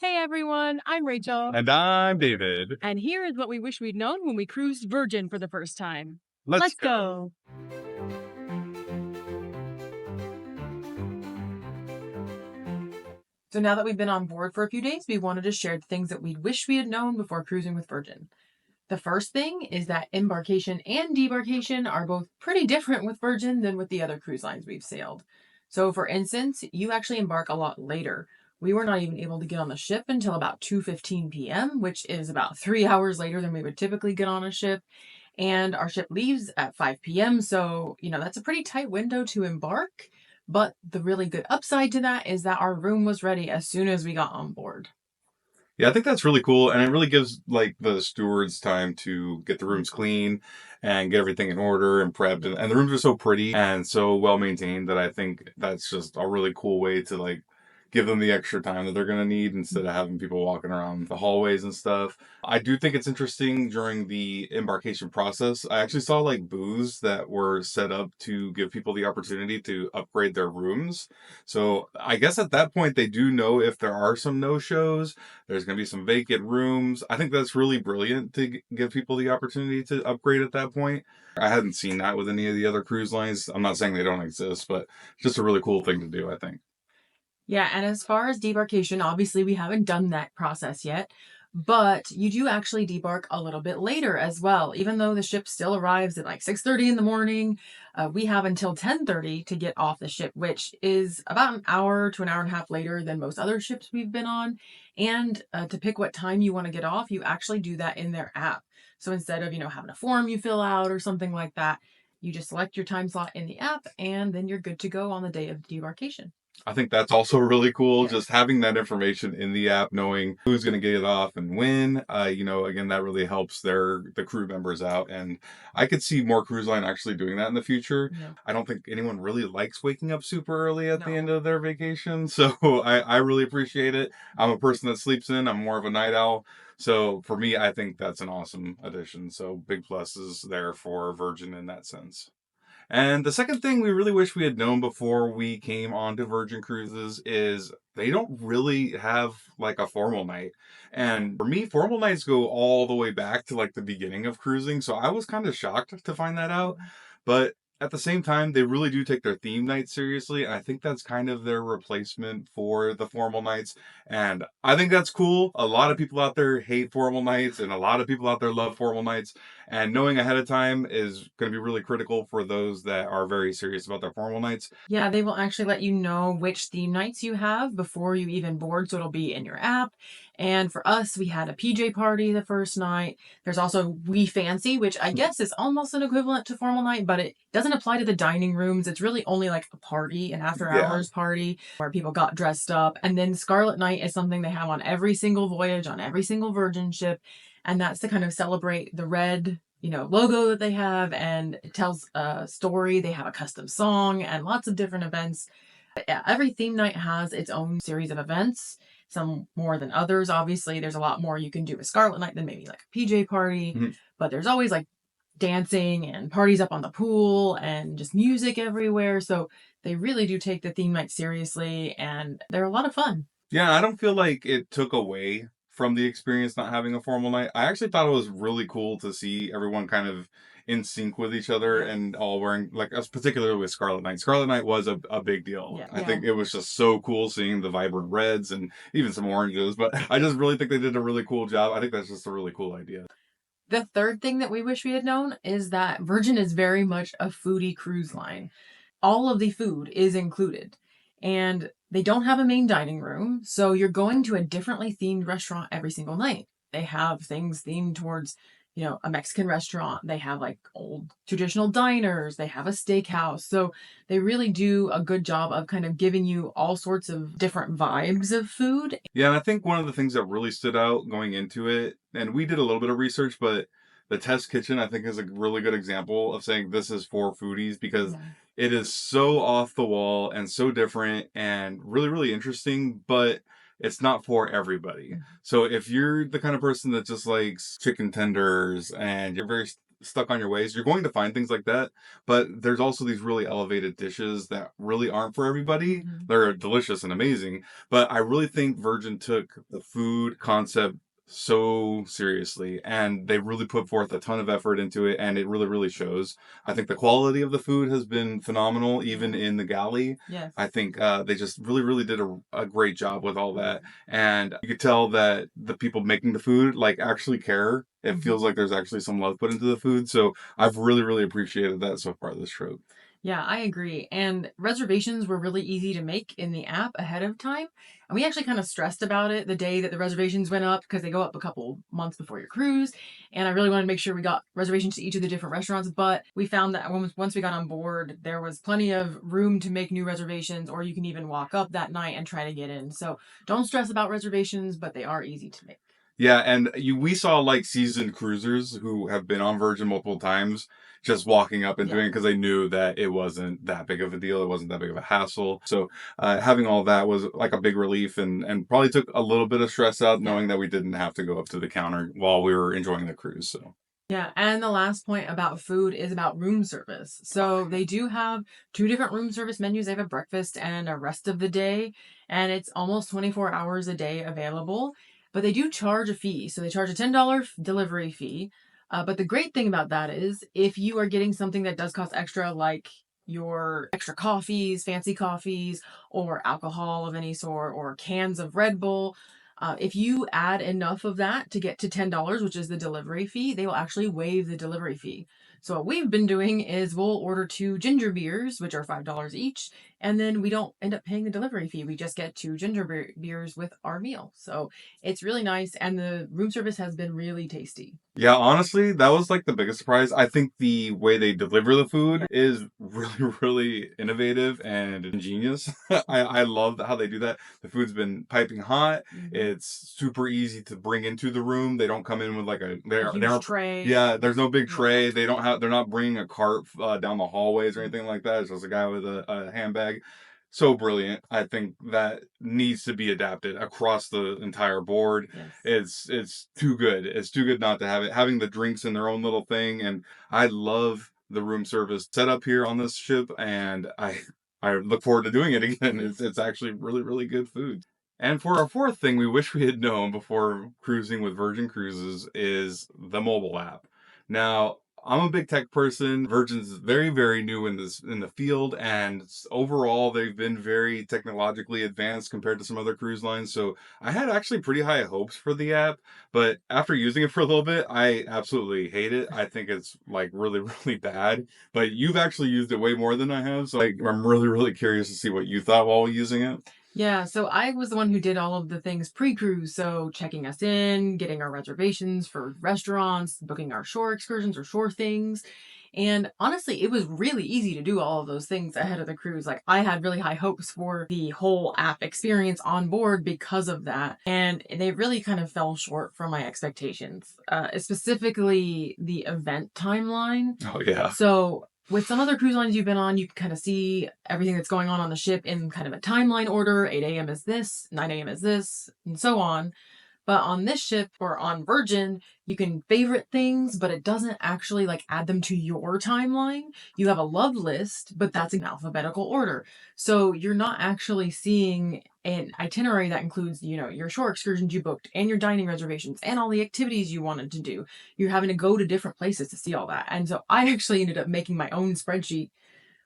Hey everyone, I'm Rachel, And I'm David. and here is what we wish we'd known when we cruised Virgin for the first time. Let's Let's go. go. So now that we've been on board for a few days, we wanted to share the things that we wish we had known before cruising with Virgin. The first thing is that Embarkation and Debarkation are both pretty different with Virgin than with the other cruise lines we've sailed. So for instance, you actually embark a lot later. We were not even able to get on the ship until about 2:15 p.m., which is about 3 hours later than we would typically get on a ship. And our ship leaves at 5 p.m. So, that's a pretty tight window to embark. But the really good upside to that is that our room was ready as soon as we got on board. Yeah, I think that's really cool, and it really gives like the stewards time to get the rooms clean and get everything in order and prepped. And the rooms are so pretty and so well maintained that I think that's just a really cool way to like give them the extra time that they're gonna need instead of having people walking around the hallways and stuff. I do think it's interesting during the embarkation process. I actually saw like booths that were set up to give people the opportunity to upgrade their rooms. So I guess at that point they do know if there are some no-shows. There's going to be some vacant rooms. I think that's really brilliant to give people the opportunity to upgrade at that point. I hadn't seen that with any of the other cruise lines. I'm not saying they don't exist, but it's just a really cool thing to do, I think. Yeah, and as far as debarkation, obviously we haven't done that process yet, but you do actually debark a little bit later as well. Even though the ship still arrives at like 6:30 in the morning, we have until 10:30 to get off the ship, which is about an hour to an hour and a half later than most other ships we've been on. And to pick what time you want to get off, you actually do that in their app. So instead of, having a form you fill out or something like that, you just select your time slot in the app and then you're good to go on the day of debarkation. I think that's also really cool. Yeah. Just having that information in the app, knowing who's going to get it off and when. Again, that really helps the crew members out, and I could see more cruise line actually doing that in the future. Yeah. I don't think anyone really likes waking up super early at the No. end of their vacation, so I really appreciate it. I'm a person that sleeps in. I'm more of a night owl, so for me, I think that's an awesome addition. So big pluses there for Virgin in that sense. And the second thing we really wish we had known before we came onto Virgin Cruises is they don't really have like a formal night. And for me, formal nights go all the way back to like the beginning of cruising. So I was kind of shocked to find that out. But at the same time, they really do take their theme nights seriously. And I think that's kind of their replacement for the formal nights. And I think that's cool. A lot of people out there hate formal nights, and a lot of people out there love formal nights. And knowing ahead of time is going to be really critical for those that are very serious about their formal nights. Yeah, they will actually let you know which theme nights you have before you even board, so it'll be in your app. And for us, we had a PJ party the first night. There's also We Fancy, which I guess is almost an equivalent to formal night, but it doesn't apply to the dining rooms. It's really only like a party, an after Yeah. hours party where people got dressed up. And then Scarlet Night is something they have on every single voyage, on every single Virgin ship. And that's to kind of celebrate the red logo that they have, and it tells a story. They have a custom song and lots of different events. But yeah, every theme night has its own series of events, some more than others. Obviously, there's a lot more you can do with Scarlet Night than maybe like a PJ party, Mhm. but there's always like dancing and parties up on the pool and just music everywhere. So they really do take the theme night seriously, and they're a lot of fun. Yeah, I don't feel like it took away from the experience not having a formal night. I actually thought it was really cool to see everyone kind of in sync with each other Yeah. and all wearing, like, us particularly with Scarlet Night. Scarlet Night was a big deal. Yeah. I think it was just so cool seeing the vibrant reds and even some oranges, but I just really think they did a really cool job. I think that's just a really cool idea. The third thing that we wish we had known is that Virgin is very much a foodie cruise line. All of the food is included. And they don't have a main dining room, so you're going to a differently themed restaurant every single night. They have things themed towards, a Mexican restaurant. They have like old traditional diners. They have a steakhouse. So they really do a good job of kind of giving you all sorts of different vibes of food. Yeah, and I think one of the things that really stood out going into it, and we did a little bit of research, but the test kitchen I think is a really good example of saying this is for foodies because Yeah. it is so off the wall and so different and really, really interesting, but it's not for everybody. So if you're the kind of person that just likes chicken tenders and you're very stuck on your ways, you're going to find things like that. But there's also these really elevated dishes that really aren't for everybody. Hmm. They're delicious and amazing. But I really think Virgin took the food concept so seriously, and they really put forth a ton of effort into it, and it really, really shows. I think the quality of the food has been phenomenal, even Yeah. in the galley. Yes. I think they just really, really did a great job with all that. And you could tell that the people making the food like actually care. It feels Hmm. like there's actually some love put into the food. So I've really, really appreciated that so far this trip. Yeah, I agree. And reservations were really easy to make in the app ahead of time. And we actually kind of stressed about it the day that the reservations went up because they go up a couple months before your cruise. And I really wanted to make sure we got reservations to each of the different restaurants. But we found that once we got on board, there was plenty of room to make new reservations, or you can even walk up that night and try to get in. So don't stress about reservations, but they are easy to make. Yeah, and we saw like seasoned cruisers who have been on Virgin multiple times just walking up and Yeah. doing it because they knew that it wasn't that big of a deal. It wasn't that big of a hassle. So having all that was like a big relief and probably took a little bit of stress out Yeah. knowing that we didn't have to go up to the counter while we were enjoying the cruise. So. Yeah, and the last point about food is about room service. So they do have two different room service menus. They have a breakfast and a rest of the day, and it's almost 24 hours a day available. But they do charge a fee. So they charge a $10 delivery fee. But the great thing about that is if you are getting something that does cost extra, like your extra coffees, fancy coffees, or alcohol of any sort, or cans of Red Bull, if you add enough of that to get to $10, which is the delivery fee, they will actually waive the delivery fee. So what we've been doing is we'll order two ginger beers, which are $5 each, and then we don't end up paying the delivery fee. We just get two beers with our meal. So it's really nice, and the room service has been really tasty. Yeah, honestly, that was like the biggest surprise. I think the way they deliver the food Yeah. is really, really innovative and ingenious. I love how they do that. The food's been piping hot. Hmm. It's super easy to bring into the room. They don't come in with like A they huge aren't, tray. yeah, there's no big Yeah. tray. They're not bringing a cart down the hallways or anything like that. It's just a guy with a handbag. So brilliant. I think that needs to be adapted across the entire board. Yes. It's too good. It's too good not to have it. Having the drinks in their own little thing, and I love the room service setup here on this ship, and I look forward to doing it again. It's actually really, really good food. And for our fourth thing we wish we had known before cruising with Virgin Cruises is the mobile app. Now, I'm a big tech person. Virgin's very, very new in the field, and overall they've been very technologically advanced compared to some other cruise lines. So I had actually pretty high hopes for the app, but after using it for a little bit, I absolutely hate it. I think it's like really, really bad. But you've actually used it way more than I have, so I'm really, really curious to see what you thought while using it. Yeah, so I was the one who did all of the things pre-cruise, so checking us in, getting our reservations for restaurants, booking our shore excursions or shore things. And honestly, it was really easy to do all of those things ahead of the cruise. Like I had really high hopes for the whole app experience on board because of that, and they really kind of fell short from my expectations. Specifically the event timeline. Oh yeah. So with some other cruise lines you've been on, you can kind of see everything that's going on the ship in kind of a timeline order. 8 a.m. is this, 9 a.m. is this, and so on. But on this ship or on Virgin, you can favorite things, but it doesn't actually like add them to your timeline. You have a love list, but that's in alphabetical order. So you're not actually seeing an itinerary that includes, your shore excursions you booked and your dining reservations and all the activities you wanted to do. You're having to go to different places to see all that. And so I actually ended up making my own spreadsheet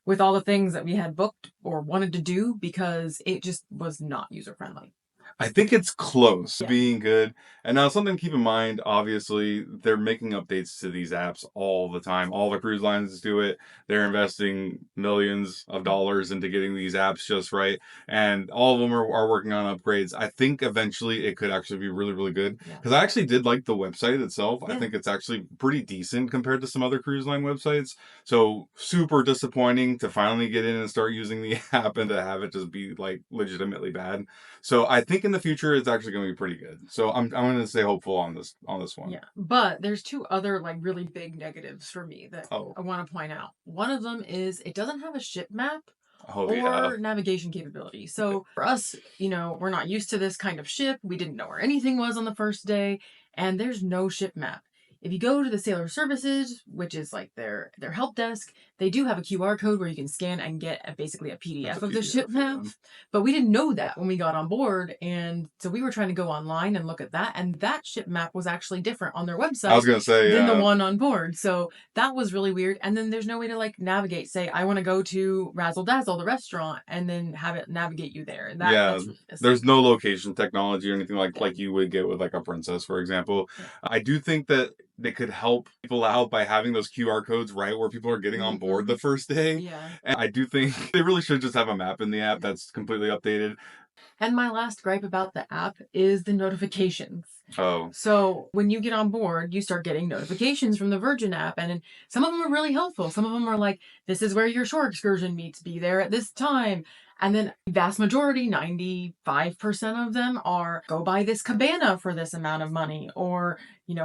with all the things that we had booked or wanted to do because it just was not user friendly. I think it's close to Yeah. being good. And now something to keep in mind, obviously, they're making updates to these apps all the time. All the cruise lines do it. They're investing millions of dollars into getting these apps just right. And all of them are working on upgrades. I think eventually it could actually be really, really good. Yeah. Because I actually did like the website itself. I Yeah. think it's actually pretty decent compared to some other cruise line websites. So super disappointing to finally get in and start using the app and to have it just be like legitimately bad. So I think in the future it's actually going to be pretty good. So I'm going to stay hopeful on this one. Yeah. But there's two other like really big negatives for me that Oh, I want to point out. One of them is it doesn't have a ship map oh yeah. or navigation capability. So for us, we're not used to this kind of ship. We didn't know where anything was on the first day, and there's no ship map. if you go to the Sailor Services, which is like their help desk, they do have a QR code where you can scan and get basically a That's PDF a of the ship PDF, yeah. map. But we didn't know that when we got on board, and so we were trying to go online and look at that, and that ship map was actually different on their I website was gonna say, than the yeah. one on board. So that was really weird. And then there's no way to like navigate. Say I want to go to Razzle Dazzle, the restaurant, and then have it navigate you there. And Yeah, that's really missing. there's no location technology or anything Yeah. like you would get with like a Princess, for example. Yeah. I do think that they could help people out by having those QR codes right where people are getting on board the first day. Yeah. And I do think they really should just have a map in the app that's completely updated. And my last gripe about the app is the notifications. Oh, So when you get on board, you start getting notifications from the Virgin app, and some of them are really helpful. Some of them are like, "This is where your shore excursion meets. Be there at this time." And then vast majority, 95% of them are go buy this cabana for this amount of money, or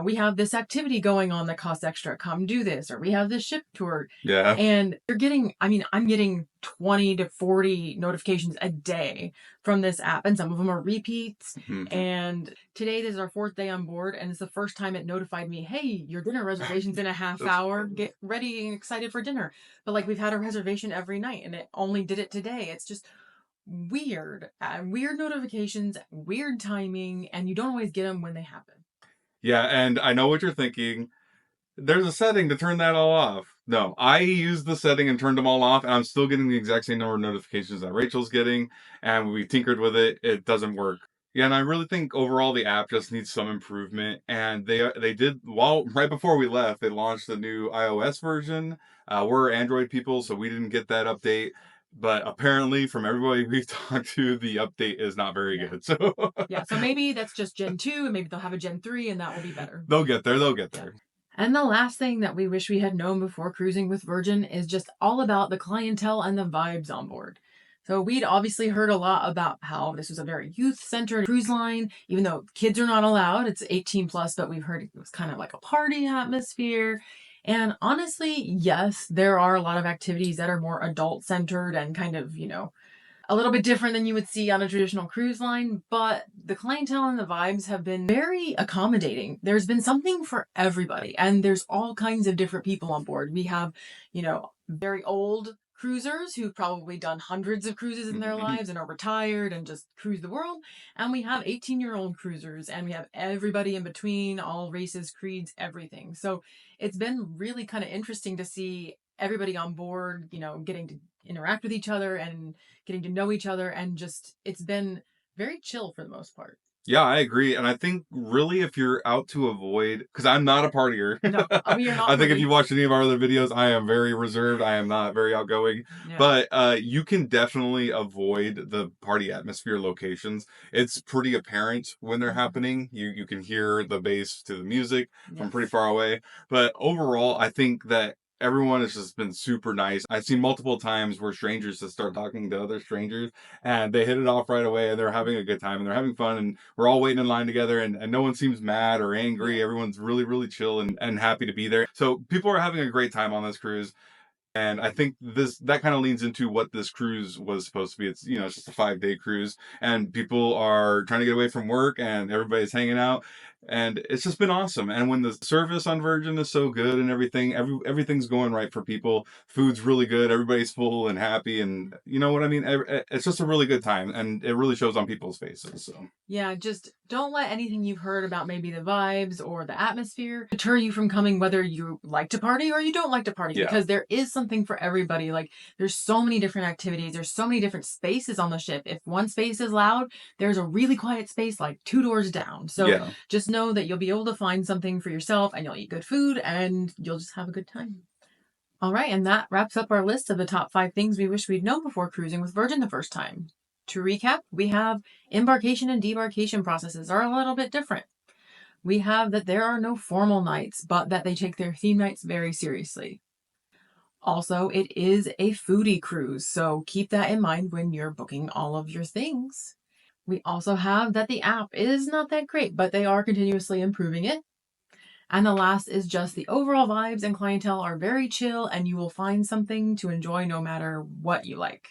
we have this activity going on that costs extra. Come do this, or we have this ship tour. yeah. And you're getting, I'm getting 20 to 40 notifications a day from this app, and some of them are repeats. Mhm. And today is our 4th day on board, and it's the first time it notified me, "Hey, your dinner reservation's in a half hour. Funny. Get ready and excited for dinner." But like we've had a reservation every night, and it only did it today. It's just weird, weird notifications, weird timing, and you don't always get them when they happen. Yeah, and I know what you're thinking. There's a setting to turn that all off. No, I used the setting and turned them all off, and I'm still getting the exact same number of notifications that Rachel's getting, and we tinkered with it. It doesn't work. Yeah, and I really think overall the app just needs some improvement. And they did right before we left, they launched the new iOS version. We're Android people, so we didn't get that update. But apparently, from everybody we've talked to, the update is not very good. So Yeah, so maybe that's just Gen 2, and maybe they'll have a Gen 3, and that will be better. they'll get there. They'll get there. And the last thing that we wish we had known before cruising with Virgin is just all about the clientele and the vibes on board. So we'd obviously heard a lot about how this was a very youth-centered cruise line, even though kids are not allowed. It's 18 plus, but we've heard it was kind of like a party atmosphere. And honestly, yes, there are a lot of activities that are more adult-centered and kind of, a little bit different than you would see on a traditional cruise line, but the clientele and the vibes have been very accommodating. There's been something for everybody, and there's all kinds of different people on board. We have, very old cruisers who've probably done hundreds of cruises in their lives and are retired and just cruise the world. And we have 18-year-old cruisers, and we have everybody in between, all races, creeds, everything. So it's been really kind of interesting to see everybody on board, getting to interact with each other and getting to know each other, and just it's been very chill for the most part. Yeah, I agree. And I think really if you're out to avoid, because I'm not a partier. No, you're not I think if really. you watch any of our other videos, I am very reserved. I am not very outgoing. Yeah. But you can definitely avoid the party atmosphere locations. It's pretty apparent when they're happening. You can hear the bass to the music from pretty far away. But overall, I think that everyone has just been super nice. I've seen multiple times where strangers just start talking to other strangers and they hit it off right away and they're having a good time and they're having fun and we're all waiting in line together and no one seems mad or angry. Yeah. Everyone's really, really chill and happy to be there. So people are having a great time on this cruise. And I think that kind of leans into what this cruise was supposed to be. It's it's just a 5-day cruise, and people are trying to get away from work, and everybody's hanging out, and it's just been awesome. And when the service on Virgin is so good and everything, everything's going right for people. Food's really good. Everybody's full and happy, and you know what I mean. It's just a really good time, and it really shows on people's faces. So Yeah, just don't let anything you've heard about maybe the vibes or the atmosphere deter you from coming, whether you like to party or you don't like to party, Yeah. because there is something for everybody. Like there's so many different activities, there's so many different spaces on the ship. If one space is loud, there's a really quiet space like 2 doors down. So yeah. just know that you'll be able to find something for yourself, and you'll eat good food, and you'll just have a good time. All right, and that wraps up our list of the top 5 things we wish we'd known before cruising with Virgin the first time. To recap, we have embarkation and debarkation processes are a little bit different. We have that there are no formal nights, but that they take their theme nights very seriously. Also, it is a foodie cruise, so keep that in mind when you're booking all of your things. We also have that the app is not that great, but they are continuously improving it. And the last is just the overall vibes and clientele are very chill, and you will find something to enjoy no matter what you like.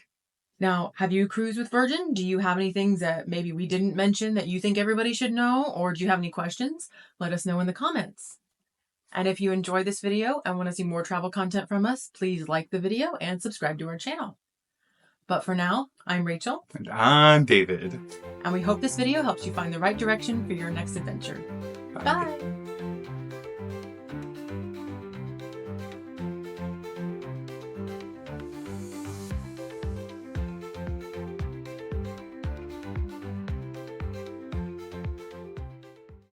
Now, have you cruised with Virgin? Do you have any things that maybe we didn't mention that you think everybody should know? Or do you have any questions? Let us know in the comments. And if you enjoy this video and want to see more travel content from us, please like the video and subscribe to our channel. But for now, I'm Rachel. And I'm David. And we hope this video helps you find the right direction for your next adventure. Bye!